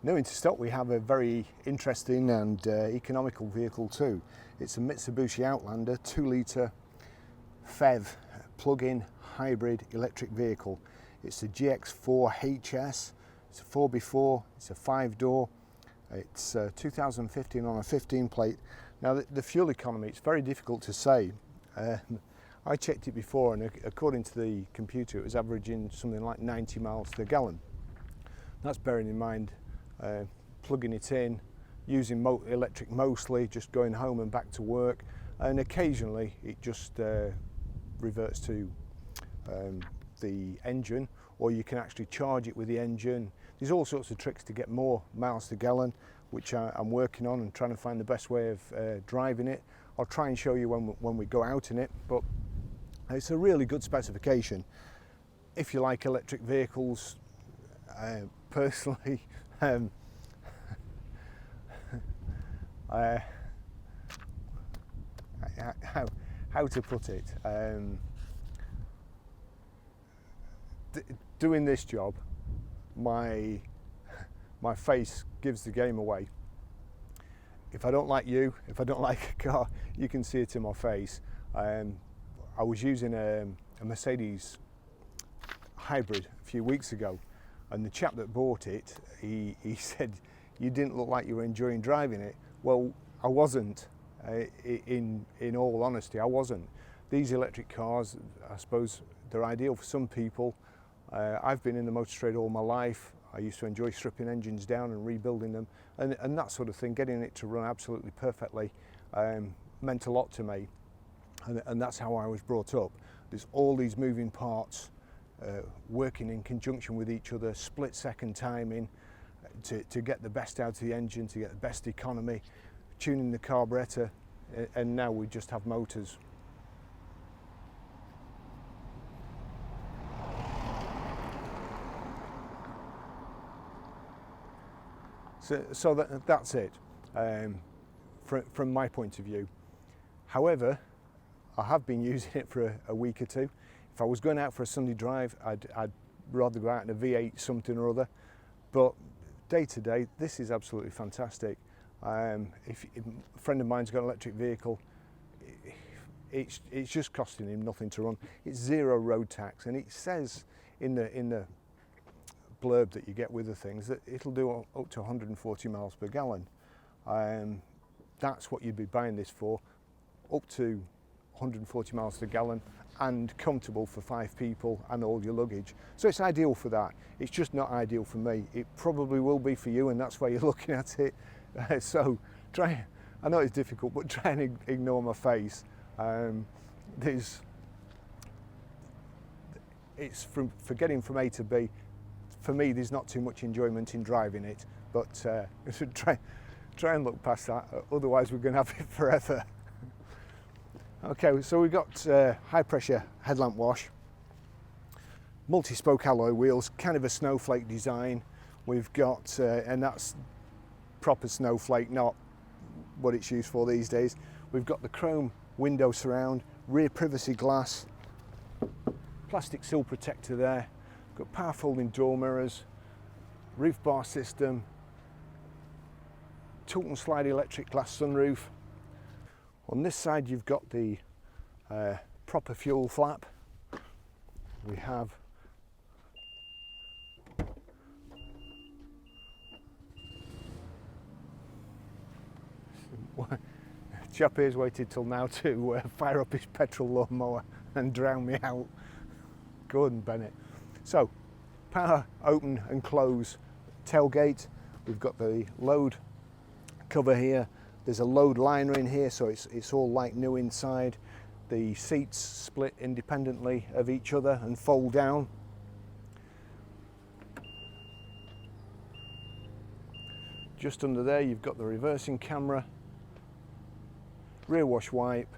New into stock, we have a very interesting and economical vehicle too. It's a Mitsubishi Outlander 2-litre PHEV plug-in hybrid electric vehicle. It's a GX4hs, it's a 4x4, it's a 5-door, it's 2015 on a 15 plate. Now the fuel economy, it's very difficult to say. I checked it before, and according to the computer it was averaging something like 90 miles per gallon. That's bearing in mind plugging it in, using electric mostly, just going home and back to work, and occasionally it just reverts to the engine, or you can actually charge it with the engine. There's all sorts of tricks to get more miles per gallon, which I'm working on and trying to find the best way of driving it. I'll try and show you when we go out in it, but it's a really good specification. If you like electric vehicles, personally, how to put it, doing this job, my face gives the game away. If I don't like you, if I don't like a car, you can see it in my face. I was using a Mercedes hybrid a few weeks ago, and the chap that bought it, he said, "You didn't look like you were enjoying driving it." Well, I wasn't. In all honesty, I wasn't. These electric cars, I suppose they're ideal for some people. I've been in the motor trade all my life. I used to enjoy stripping engines down and rebuilding them, and that sort of thing. Getting it to run absolutely perfectly meant a lot to me, and that's how I was brought up. There's all these moving parts working in conjunction with each other, split-second timing to get the best out of the engine, to get the best economy, tuning the carburetor, and now we just have motors. So that's it from my point of view. However, I have been using it for a week or two. If I was going out for a Sunday drive, I'd rather go out in a V8 something or other. But day to day, this is absolutely fantastic. If a friend of mine's got an electric vehicle, it's just costing him nothing to run. It's zero road tax, and it says in the blurb that you get with the things that it'll do up to 140 miles per gallon. That's what you'd be buying this for, up to 140 miles per gallon, and comfortable for 5 people and all your luggage. So it's ideal for that. It's just not ideal for me. It probably will be for you, and that's why you're looking at it. So try, I know it's difficult, but try and ignore my face. It's for getting from A to B. For me, there's not too much enjoyment in driving it, but try and look past that, otherwise we're going to have it forever. Okay, so we've got high pressure headlamp wash, multi-spoke alloy wheels, kind of a snowflake design. We've got, and that's proper snowflake, not what it's used for these days. We've got the chrome window surround, rear privacy glass, plastic sill protector there. Got power folding door mirrors, roof bar system, tilt and slide electric glass sunroof. On this side you've got the proper fuel flap. We have chap here's waited till now to fire up his petrol lawnmower and drown me out. Gordon Bennett. So, power open and close tailgate. We've got the load cover here. There's a load liner in here, so it's all like new inside. The seats split independently of each other and fold down. Just under there you've got the reversing camera, rear wash wipe,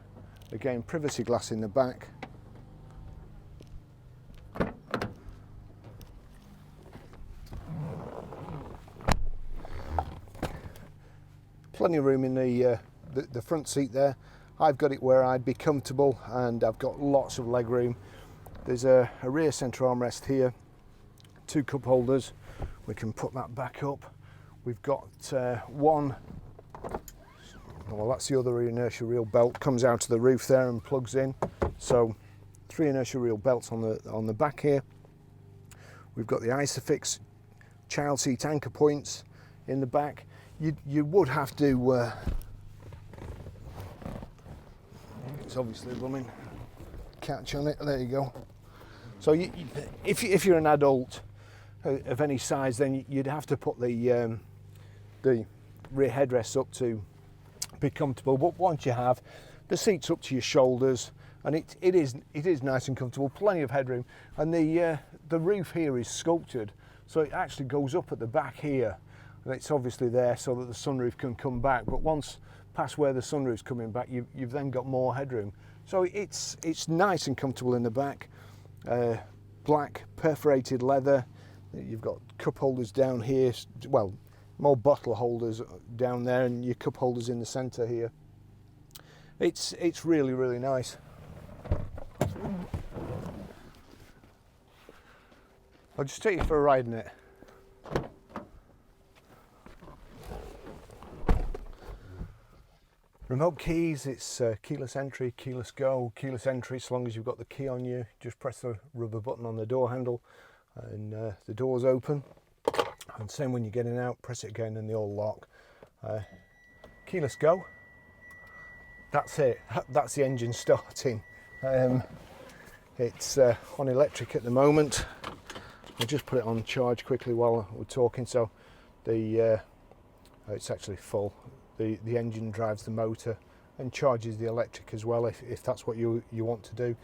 again privacy glass in the back. Plenty of room in the front seat there. I've got it where I'd be comfortable, and I've got lots of leg room. There's a rear centre armrest here, 2 cup holders. We can put that back up. We've got one, well that's the other inertia reel belt, comes out of the roof there and plugs in. So 3 inertia reel belts on the back here. We've got the Isofix child seat anchor points in the back. You would have to, it's obviously a blooming catch on it, there you go. So if you're an adult of any size, then you'd have to put the rear headrests up to be comfortable. But once you have, the seat's up to your shoulders, and it is nice and comfortable, plenty of headroom. And the roof here is sculptured, so it actually goes up at the back here, and it's obviously there so that the sunroof can come back. But once past where the sunroof's coming back, you've then got more headroom. So it's nice and comfortable in the back. Black perforated leather. You've got cup holders down here, well, more bottle holders down there, and your cup holders in the centre here. It's really, really nice. I'll just take you for a ride in it. Remote keys, it's keyless entry, keyless go, keyless entry as long as you've got the key on you. Just press the rubber button on the door handle and the doors open. And same when you're getting out, press it again and they all lock. Keyless go, that's it, that's the engine starting. It's on electric at the moment. I'll just put it on charge quickly while we're talking. So it's actually full. The engine drives the motor and charges the electric as well if that's what you want to do.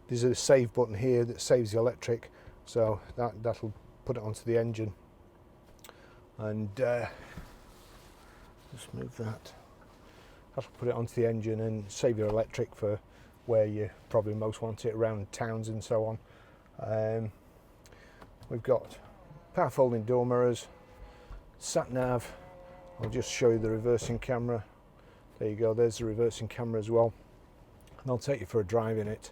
There's a save button here that saves the electric, so that'll put it onto the engine. And just move that. That'll put it onto the engine and save your electric for where you probably most want it, around towns and so on. We've got power folding door mirrors, sat nav. I'll just show you the reversing camera. There you go, there's the reversing camera as well. And I'll take you for a drive in it.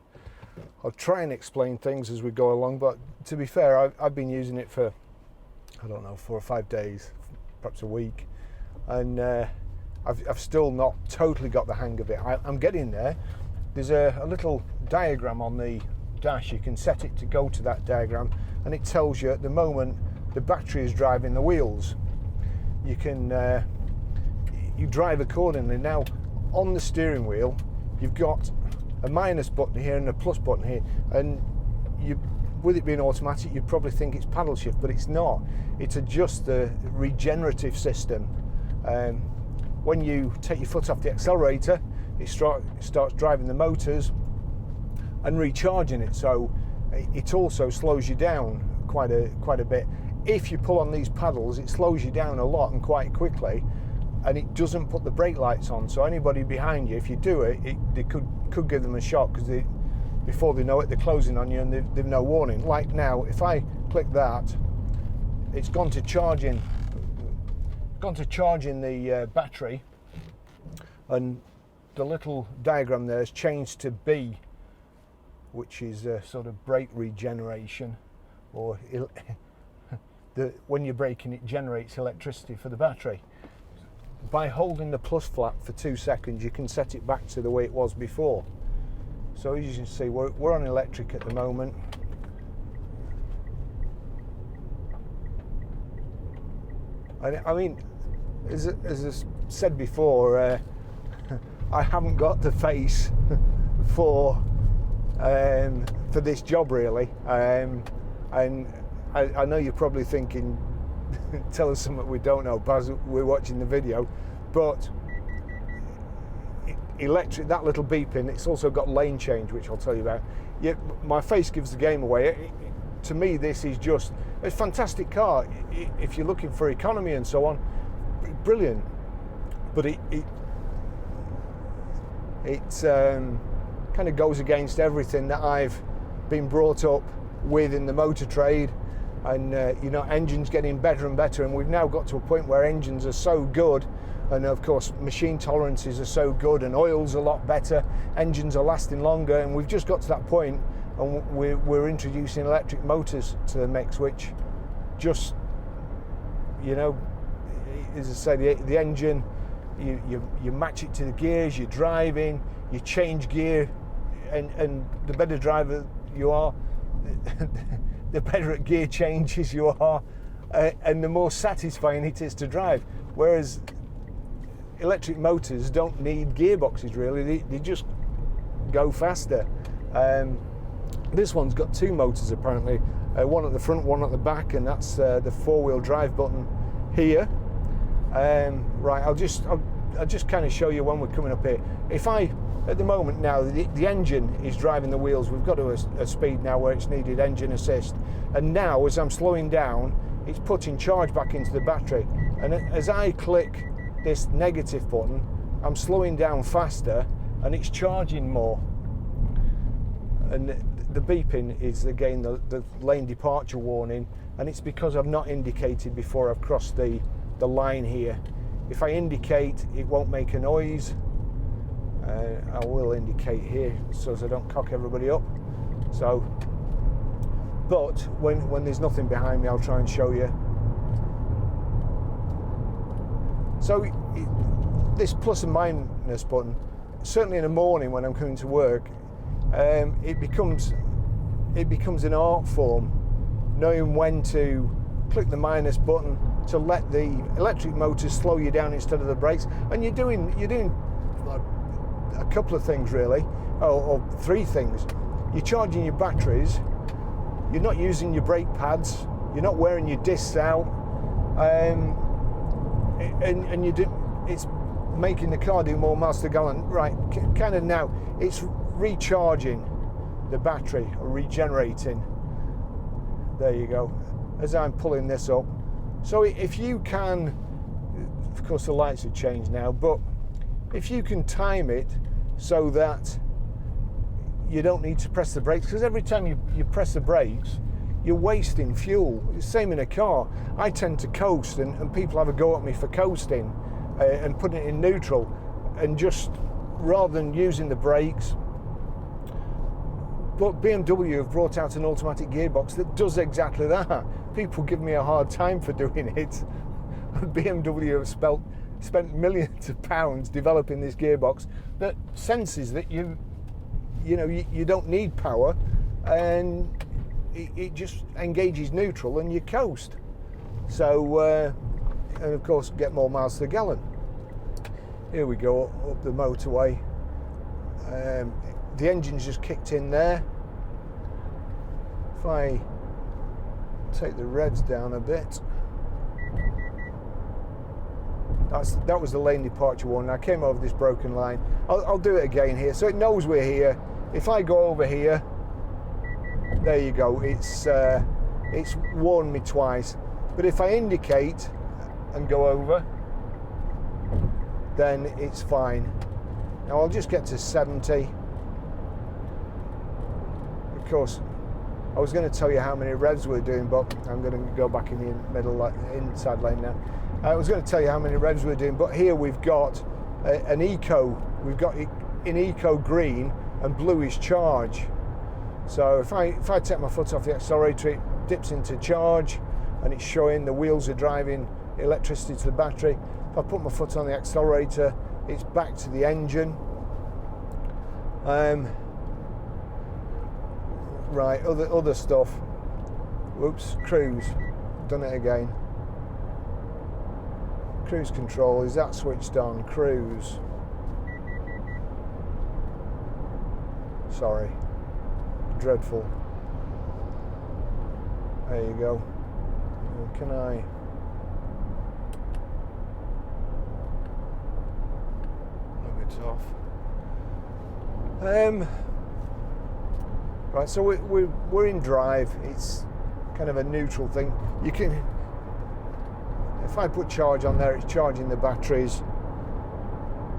I'll try and explain things as we go along, but to be fair, I've been using it for, I don't know, 4 or 5 days, perhaps a week. And I've still not totally got the hang of it. I'm getting there. There's a little diagram on the dash. You can set it to go to that diagram, and it tells you at the moment the battery is driving the wheels. You can you drive accordingly. Now on the steering wheel you've got a minus button here and a plus button here, and with it being automatic you'd probably think it's paddle shift, but it's not. It's just the regenerative system. When you take your foot off the accelerator, it starts driving the motors and recharging it, so it also slows you down quite a bit. If you pull on these paddles, it slows you down a lot and quite quickly, and it doesn't put the brake lights on. So anybody behind you, if you do it, they could give them a shock, because before they know it, they're closing on you and they've no warning. Like now, if I click that, it's gone to charging the battery, and the little diagram there has changed to B, which is sort of brake regeneration, or when you're braking, it generates electricity for the battery. By holding the plus flap for 2 seconds, you can set it back to the way it was before. So as you can see, we're on electric at the moment. I mean, as I said before, I haven't got the face for this job really, and I know you're probably thinking, tell us something we don't know, Baz, we're watching the video, but electric, that little beeping, it's also got lane change, which I'll tell you about. Yeah, my face gives the game away. To me, this is just a fantastic car. If you're looking for economy and so on, brilliant. But it kind of goes against everything that I've been brought up with in the motor trade. And you know, engines getting better and better, and we've now got to a point where engines are so good, and of course machine tolerances are so good, and oil's a lot better, engines are lasting longer, and we've just got to that point, and we're introducing electric motors to the mix, which just, you know, as I say, the engine, you match it to the gears, you're driving, you change gear, and the better driver you are, the better at gear changes you are, and the more satisfying it is to drive. Whereas electric motors don't need gearboxes really, they just go faster. This one's got two motors apparently, one at the front, one at the back, and that's the four-wheel drive button here. Right, I'll just kind of show you when we're coming up here. At the moment now, the engine is driving the wheels. We've got to a speed now where it's needed engine assist, and now as I'm slowing down, it's putting charge back into the battery, and as I click this negative button, I'm slowing down faster and it's charging more. And the beeping is again the lane departure warning, and it's because I've not indicated before I've crossed the line here. If I indicate, it won't make a noise. I will indicate here so as I don't cock everybody up. So, but when there's nothing behind me, I'll try and show you. So this plus and minus button, certainly in the morning when I'm coming to work, it becomes an art form, knowing when to click the minus button to let the electric motor slow you down instead of the brakes. And you're doing a couple of things really, or three things. You're charging your batteries, you're not using your brake pads, you're not wearing your discs out, and it's making the car do more miles per gallon. Right, kind of now it's recharging the battery or regenerating. There you go, as I'm pulling this up. So if you can, of course the lights have changed now, but if you can time it so that you don't need to press the brakes, because every time you press the brakes, you're wasting fuel. Same in a car. I tend to coast, and people have a go at me for coasting and putting it in neutral, and just rather than using the brakes. But BMW have brought out an automatic gearbox that does exactly that. People give me a hard time for doing it. BMW have spent millions of pounds developing this gearbox that senses that you don't need power, and it just engages neutral and you coast. So and of course get more miles per gallon. Here we go, up the motorway. The engine's just kicked in there. If I take the revs down a bit, that was the lane departure warning. I came over this broken line. I'll do it again here, so it knows we're here. If I go over here, there you go. It's warned me twice. But if I indicate and go over, then it's fine. Now I'll just get to 70. Of course, I was going to tell you how many revs we're doing, but I'm going to go back in the inside lane now. I was going to tell you how many revs we're doing, but here we've got an eco. We've got it in eco green, and blue is charge. So if I take my foot off the accelerator, it dips into charge, and it's showing the wheels are driving electricity to the battery. If I put my foot on the accelerator, it's back to the engine. Right, other stuff. Whoops, cruise. Done it again. Cruise control, is that switched on? Cruise. Sorry. Dreadful. There you go. Can I... Limits off. Right, so we're in drive. It's kind of a neutral thing. You can... If I put charge on there, it's charging the batteries,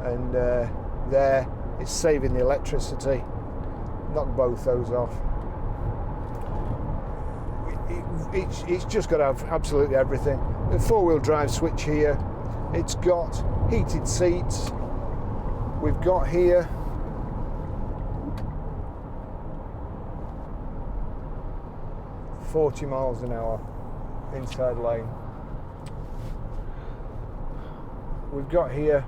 and there it's saving the electricity. Knock both those off. It's just got to have absolutely everything. The four-wheel drive switch here. It's got heated seats. We've got here .40 miles an hour inside lane. we've got here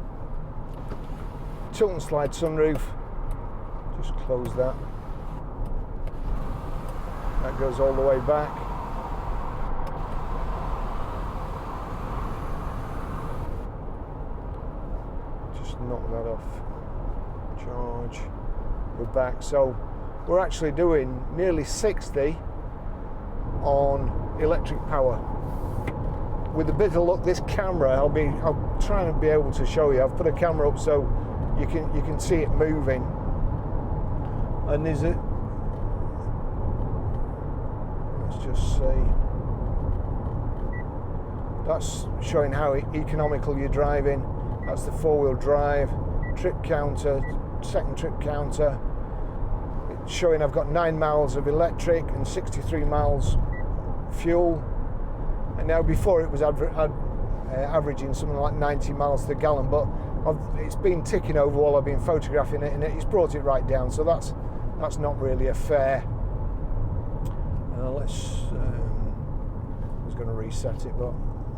tilt and slide sunroof. Just close that. That goes all the way back. Just knock that off. Charge. We're back. So we're actually doing nearly 60 on electric power. With a bit of luck, this camera, I'll try and be able to show you. I've put a camera up so you can see it moving. And is it? Let's just see. That's showing how economical you're driving. That's the four-wheel drive, trip counter, second trip counter. It's showing I've got 9 miles of electric and 63 miles fuel. And now before it was averaging something like 90 miles per gallon, but it's been ticking over while I've been photographing it, and it's brought it right down. So that's not really a fair. I was going to reset it, but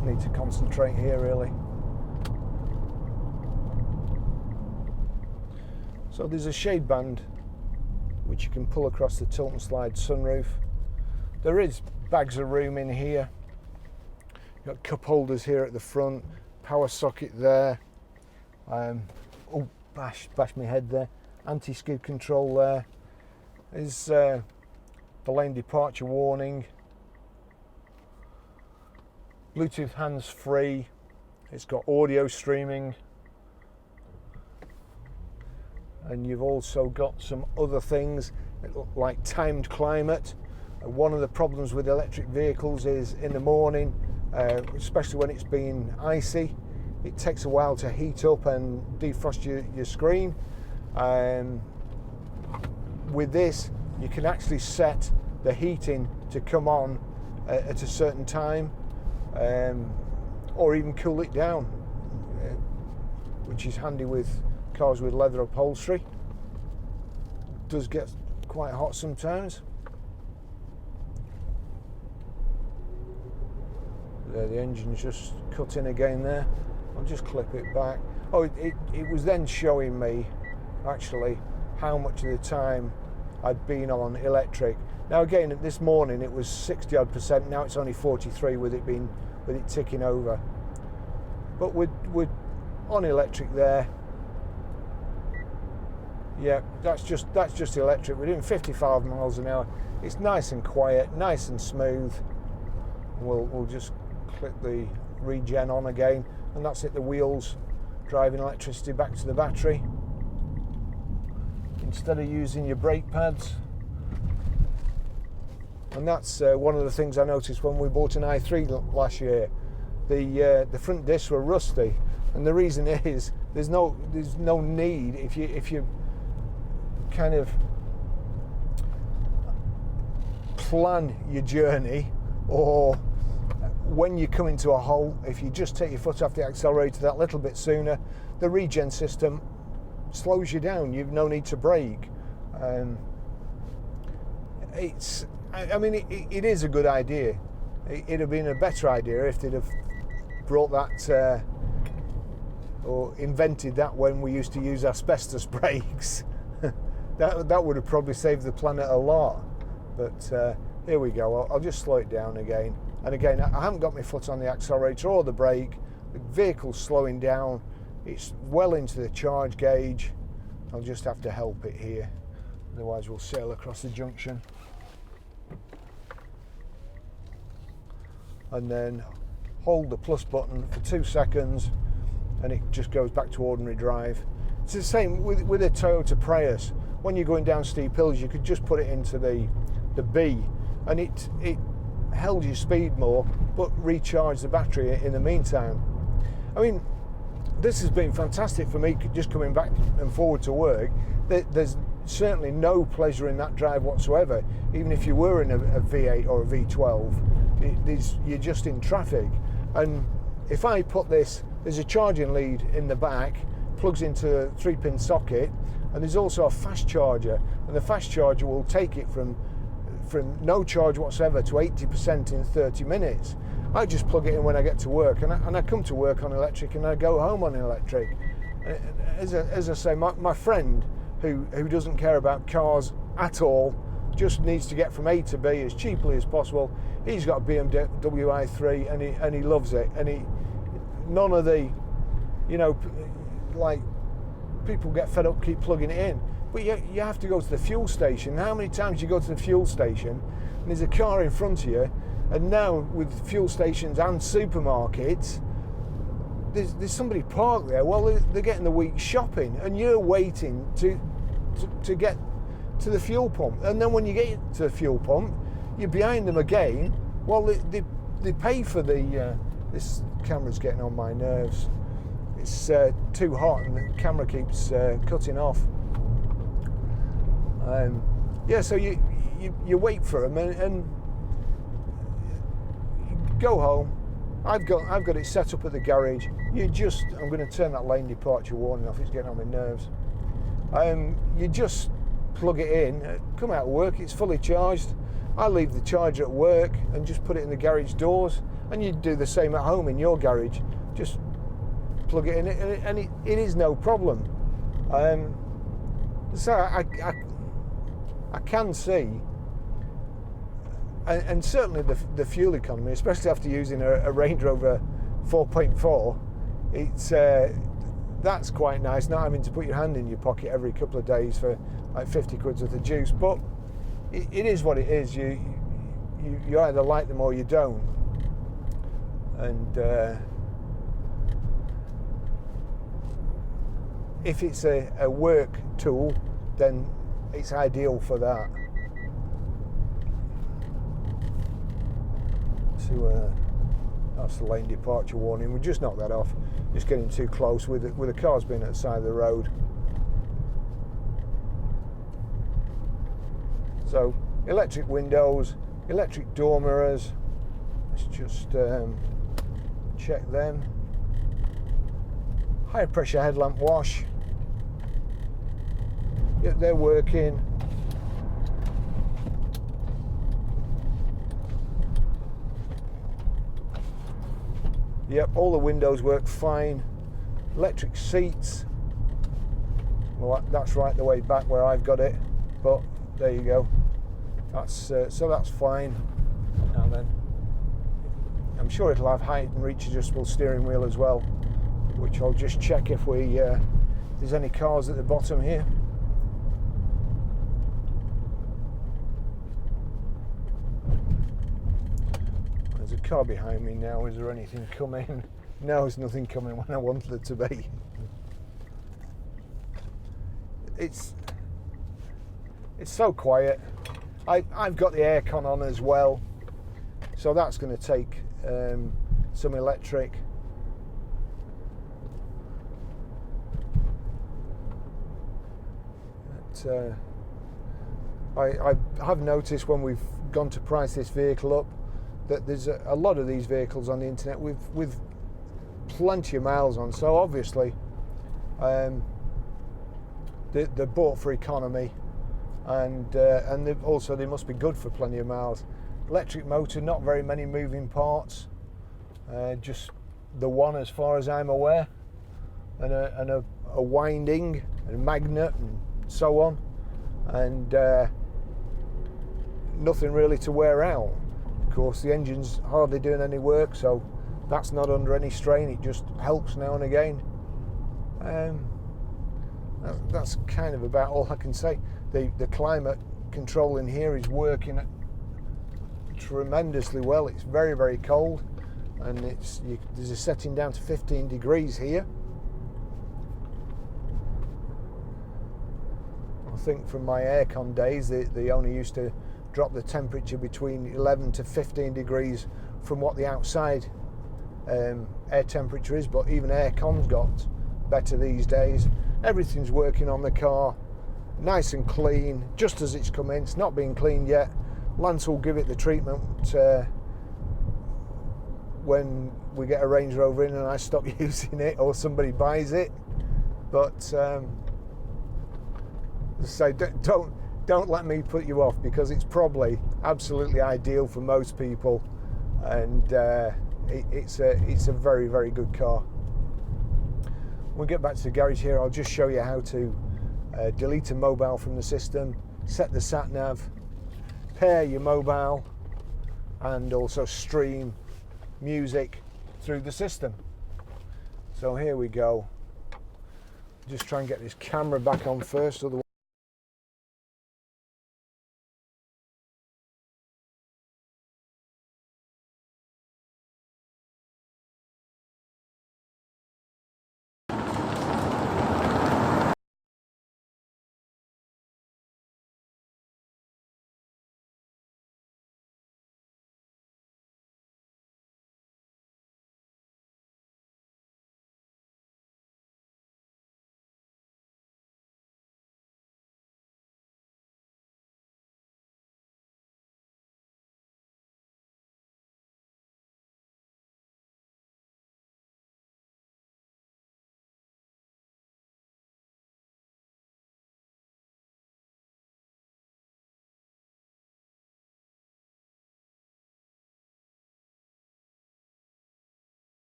I need to concentrate here really. So there's a shade band which you can pull across the tilt and slide sunroof. There is bags of room in here. You've got cup holders here at the front, power socket there. Oh, bash my head there. Anti-skid control there. There's the lane departure warning. Bluetooth hands-free. It's got audio streaming. And you've also got some other things like timed climate. One of the problems with electric vehicles is in the morning, especially when it's been icy, it takes a while to heat up and defrost your screen. With this, you can actually set the heating to come on at a certain time, or even cool it down, which is handy with cars with leather upholstery. It does get quite hot sometimes. There, the engine's just cut in again there. I'll just clip it back. Oh, it was then showing me actually how much of the time I'd been on electric. Now again, this morning it was 60 odd percent. Now it's only 43 with it ticking over. But we're on electric there. Yeah, that's just electric. We're doing 55 miles an hour. It's nice and quiet, nice and smooth. We'll just click the regen on again, and that's it. The wheels driving electricity back to the battery instead of using your brake pads. And that's one of the things I noticed when we bought an i3 last year. The front discs were rusty, and the reason is there's no need if you kind of plan your journey, or when you come into a halt, if you just take your foot off the accelerator that little bit sooner, the regen system slows you down. You've no need to brake. It is a good idea. It'd have been a better idea if they'd have brought that or invented that when we used to use asbestos brakes. that would have probably saved the planet a lot. But here we go. I'll just slow it down again. And again, I haven't got my foot on the accelerator or the brake. The vehicle's slowing down. It's well into the charge gauge. I'll just have to help it here. Otherwise we'll sail across the junction. And then hold the plus button for 2 seconds and it just goes back to ordinary drive. It's the same with a Toyota Prius. When you're going down steep hills, you could just put it into the B and it held your speed more, but recharge the battery in the meantime. I mean, this has been fantastic for me, just coming back and forward to work. There's certainly no pleasure in that drive whatsoever, even if you were in a V8 or a V12. You're just in traffic. And if I put this, there's a charging lead in the back, plugs into a 3-pin socket, and there's also a fast charger, and the fast charger will take it from from no charge whatsoever to 80% in 30 minutes. I just plug it in when I get to work, and I come to work on electric, and I go home on electric. As I say, my friend who doesn't care about cars at all, just needs to get from A to B as cheaply as possible. He's got a BMW i3 and he loves it. And none of the, like, people get fed up, keep plugging it in. But you have to go to the fuel station. How many times you go to the fuel station and there's a car in front of you, and now with fuel stations and supermarkets, there's somebody parked there while they're getting the week's shopping, and you're waiting to get to the fuel pump. And then when you get to the fuel pump, you're behind them again while they pay for the... this camera's getting on my nerves. It's too hot and the camera keeps cutting off. So you wait for them and you go home. I've got it set up at the garage. I'm going to turn that lane departure warning off. It's getting on my nerves. You just plug it in, come out of work, it's fully charged. I leave the charger at work and just put it in the garage doors, and you do the same at home in your garage. Just plug it in, and it is no problem. So I can see, and certainly the fuel economy, especially after using a Range Rover 4.4, that's quite nice, not having to put your hand in your pocket every couple of days for like 50 quid worth of juice. But it is what it is. You either like them or you don't. And if it's a work tool, then it's ideal for that. So that's the lane departure warning. We just knocked that off. Just getting too close with the cars being at the side of the road. So electric windows, electric door mirrors. Let's just check them. High pressure headlamp wash. Yep, they're working. Yep, all the windows work fine. Electric seats. Well, that's right the way back where I've got it, but there you go. That's so that's fine. Now then, I'm sure it'll have height and reach adjustable steering wheel as well, which I'll just check if there's any cars at the bottom here. There's a car behind me now. Is there anything coming? No, there's nothing coming when I wanted it to be. It's so quiet. I've got the aircon on as well, so that's going to take some electric. But, I have noticed when we've gone to price this vehicle up that there's a lot of these vehicles on the internet with plenty of miles on, so obviously they're bought for economy, and they must be good for plenty of miles. Electric motor, not very many moving parts, just the one as far as I'm aware, and a winding and a magnet and so on, and nothing really to wear out. Of course, the engine's hardly doing any work, so that's not under any strain. It just helps now and again. That's kind of about all I can say. The climate control in here is working tremendously well. It's very, very cold, and there's a setting down to 15 degrees here. I think from my aircon days, they only used to drop the temperature between 11 to 15 degrees from what the outside air temperature is, but even aircon's got better these days. Everything's working on the car, nice and clean, just as it's come in. It's not been cleaned yet. Lance will give it the treatment when we get a Range Rover in and I stop using it, or somebody buys it. But so don't let me put you off, because it's probably absolutely ideal for most people, and it's a very, very good car. We'll get back to the garage here. I'll just show you how to delete a mobile from the system, set the sat nav, pair your mobile, and also stream music through the system. So here we go. Just try and get this camera back on first, otherwise